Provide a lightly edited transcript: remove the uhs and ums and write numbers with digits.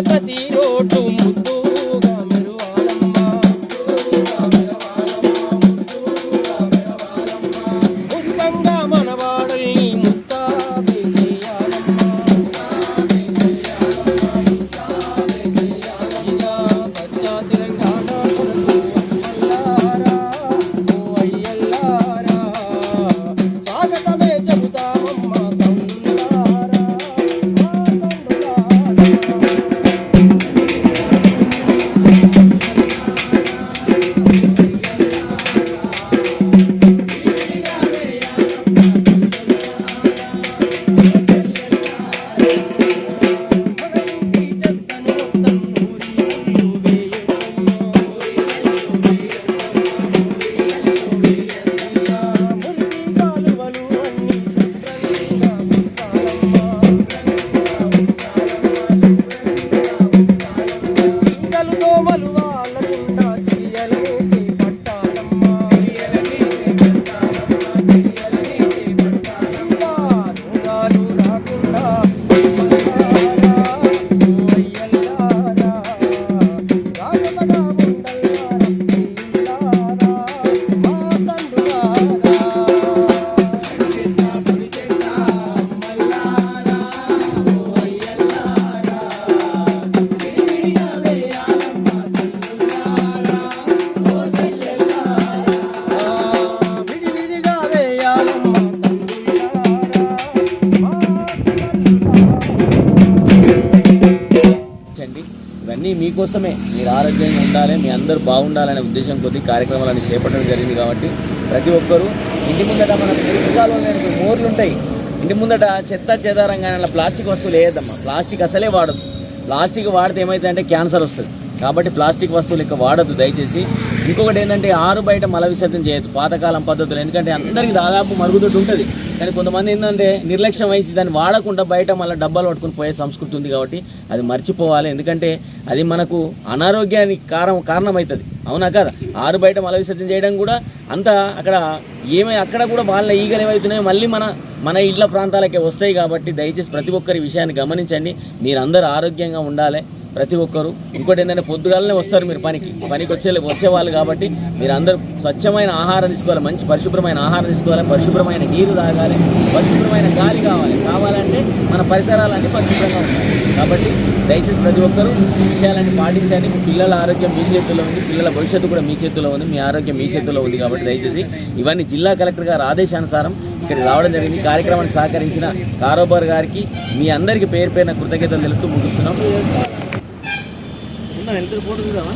ప్రతి రోడ్డు ముద్దుగా మెరువాలమ్మా ముఖ్యంగా మన వాడల్ని ముస్తాబే చేయాలమ్మా ఇలా సచ్చా తెలంగాణ అయ్యల్లారా ఓ అయ్యల్లారా స్వాగతమే చెబుతామమ్మా తమ్ములారా ఇవన్నీ మీకోసమే, మీరు ఆరోగ్యంగా ఉండాలి, మీ అందరూ బాగుండాలనే ఉద్దేశం కొద్ది కార్యక్రమాలను చేపట్టడం జరిగింది. కాబట్టి ప్రతి ఒక్కరూ ఇంటి ముందట మన పుస్తకాలు మోర్లు ఉంటాయి, ఇంటి ముందట చెత్త చెదారంగా అలా ప్లాస్టిక్ వస్తువులు వేయద్దమ్మా. ప్లాస్టిక్ అసలే వాడదు. ప్లాస్టిక్ వాడితే ఏమవుతుందంటే క్యాన్సర్ వస్తుంది. కాబట్టి ప్లాస్టిక్ వస్తువులు ఇంకా వాడద్దు దయచేసి. ఇంకొకటి ఏంటంటే ఆరు బయట మల విసర్జన చేయొద్దు పాతకాలం పద్ధతులు. ఎందుకంటే అందరికీ దాదాపు మరుగుదొడ్డి ఉంటుంది, కానీ కొంతమంది ఏంటంటే నిర్లక్ష్యం వహించి దాన్ని వాడకుండా బయట మళ్ళీ డబ్బాలు పట్టుకుని పోయే సంస్కృతి ఉంది. కాబట్టి అది మర్చిపోవాలి, ఎందుకంటే అది మనకు అనారోగ్యానికి కారణమవుతుంది. అవునా కదా? ఆరు బయట మల విసర్జన చేయడం కూడా అంతా అక్కడ అక్కడ కూడా వాళ్ళ ఈగలు ఏమవుతున్నాయో మళ్ళీ మన ఇళ్ల ప్రాంతాలకే వస్తాయి. కాబట్టి దయచేసి ప్రతి ఒక్కరి విషయాన్ని గమనించండి. మీరందరూ ఆరోగ్యంగా ఉండాలి ప్రతి ఒక్కరు. ఇంకోటి ఏంటంటే పొద్దుగాలనే వస్తారు మీరు పనికి వచ్చేవాళ్ళు. కాబట్టి మీరు అందరూ స్వచ్ఛమైన ఆహారం తీసుకోవాలి, మంచి పరిశుభ్రమైన ఆహారం తీసుకోవాలి, పరిశుభ్రమైన నీరు తాగాలి, పరిశుభ్రమైన గాలి కావాలంటే మన పరిసరాలన్నీ పరిశుభ్రంగా ఉండాలి. కాబట్టి దయచేసి ప్రతి ఒక్కరూ ఈ విషయాలన్నీ పాటించండి. మీ పిల్లల ఆరోగ్యం మీ చేతుల్లో ఉంది, పిల్లల భవిష్యత్తు కూడా మీ చేతుల్లో ఉంది, మీ ఆరోగ్యం మీ చేతుల్లో ఉంది. కాబట్టి దయచేసి ఇవన్నీ జిల్లా కలెక్టర్ గారి ఆదేశానుసారం ఇక్కడ రావడం జరిగింది. కార్యక్రమానికి సహకరించిన కారోబార్ గారికి మీ అందరికీ పేరు పేరున కృతజ్ఞతలు తెలుపుతూ ముగిస్తున్నాం. ఎంత ఫోటో చూద్దామా?